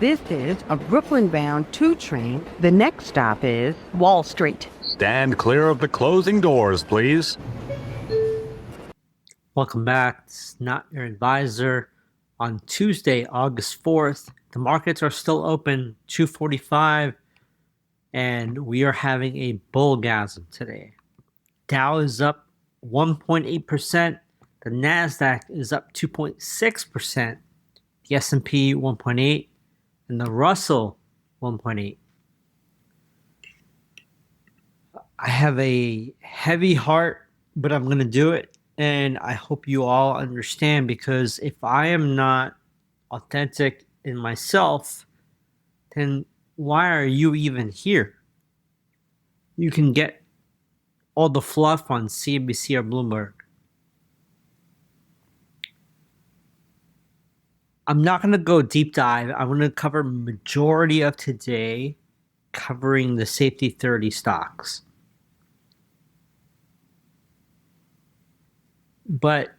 This is a Brooklyn-bound 2 train. The next stop is Wall Street. Stand clear of the closing doors, please. Welcome back. It's Not Your Advisor. On Tuesday, August 4th, the markets are still open, 2:45, and we are having a bullgasm today. Dow is up 1.8%. The NASDAQ is up 2.6%. The S&P 1.8%, and the Russell 1.8%. I have a heavy heart, but I'm going to do it. And I hope you all understand, because if I am not authentic in myself, then why are you even here? You can get all the fluff on CNBC or Bloomberg. I'm not going to go deep dive. I'm going to cover majority of today, covering the safety 30 stocks. But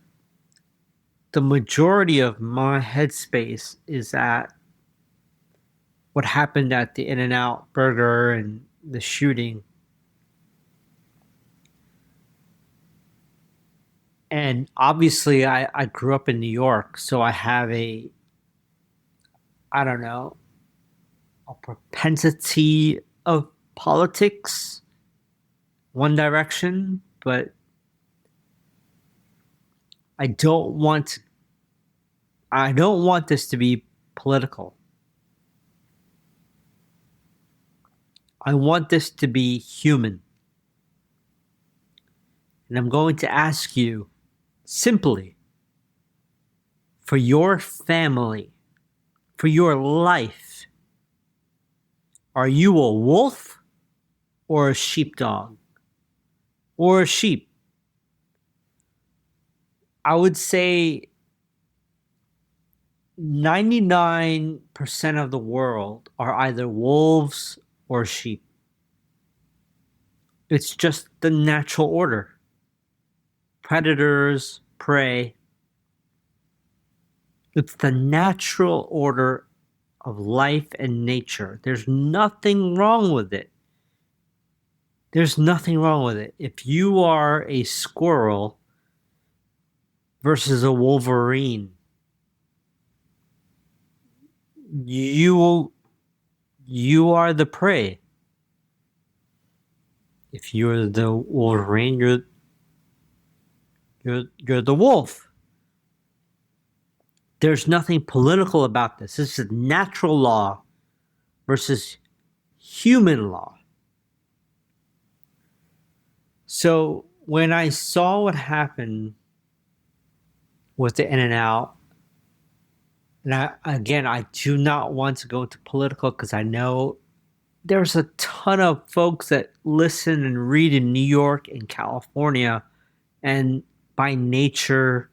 the majority of my headspace is at what happened at the In-N-Out Burger and the shooting. And obviously, I grew up in New York, so I have a propensity of politics, one direction, but I don't want this to be political. I want this to be human. And I'm going to ask you simply, for your family, for your life, are you a wolf or a sheepdog or a sheep? I would say 99% of the world are either wolves or sheep. It's just the natural order. Predators, prey. It's the natural order of life and nature. There's nothing wrong with it. There's nothing wrong with it. If you are a squirrel versus a wolverine, you are the prey. If you're the wolverine, you're the wolf. There's nothing political about this. This is natural law versus human law. So when I saw what happened with the In-N-Out, and I do not want to go into political, because I know there's a ton of folks that listen and read in New York and California, and by nature,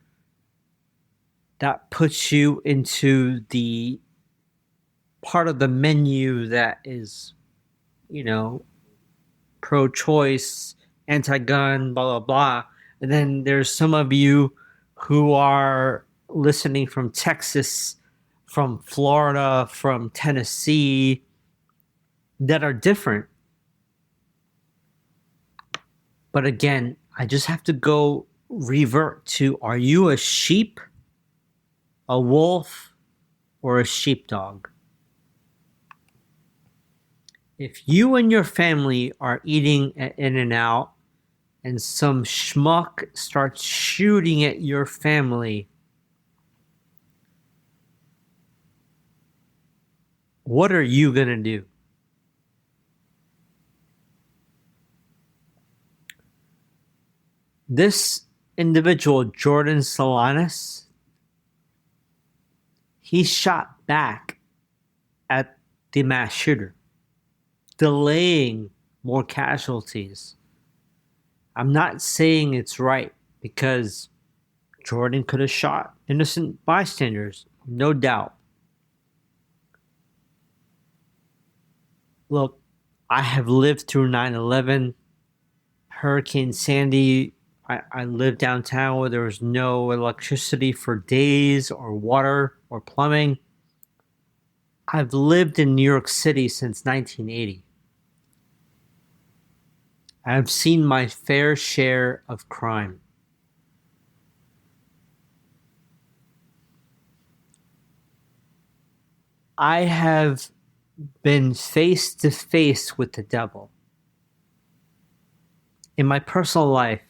that puts you into the part of the menu that is, pro-choice, anti-gun, blah, blah, blah. And then there's some of you who are listening from Texas, from Florida, from Tennessee, that are different. But again, I just have to revert to, are you a sheep, a wolf, or a sheepdog? If you and your family are eating at In-N-Out and some schmuck starts shooting at your family, what are you going to do? This individual, Jordan Solanas, he shot back at the mass shooter, delaying more casualties. I'm not saying it's right, because Jordan could have shot innocent bystanders, no doubt. Look, I have lived through 9/11, Hurricane Sandy. I lived downtown where there was no electricity for days, or water, or plumbing. I've lived in New York City since 1980. I've seen my fair share of crime. I have been face to face with the devil. In my personal life,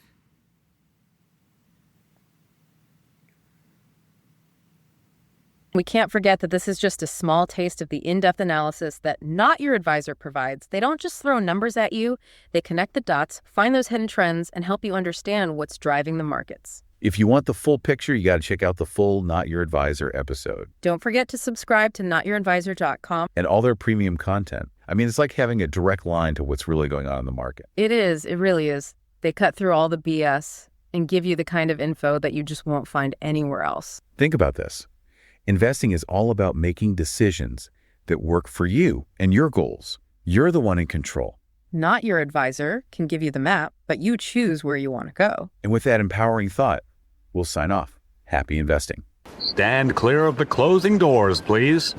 We can't forget that this is just a small taste of the in-depth analysis that Not Your Advisor provides. They don't just throw numbers at you. They connect the dots, find those hidden trends, and help you understand what's driving the markets. If you want the full picture, you got to check out the full Not Your Advisor episode. Don't forget to subscribe to notyouradvisor.com. And all their premium content. I mean, it's like having a direct line to what's really going on in the market. It is. It really is. They cut through all the BS and give you the kind of info that you just won't find anywhere else. Think about this. Investing is all about making decisions that work for you and your goals. You're the one in control. Not Your Advisor can give you the map, but you choose where you want to go. And with that empowering thought, we'll sign off. Happy investing. Stand clear of the closing doors, please.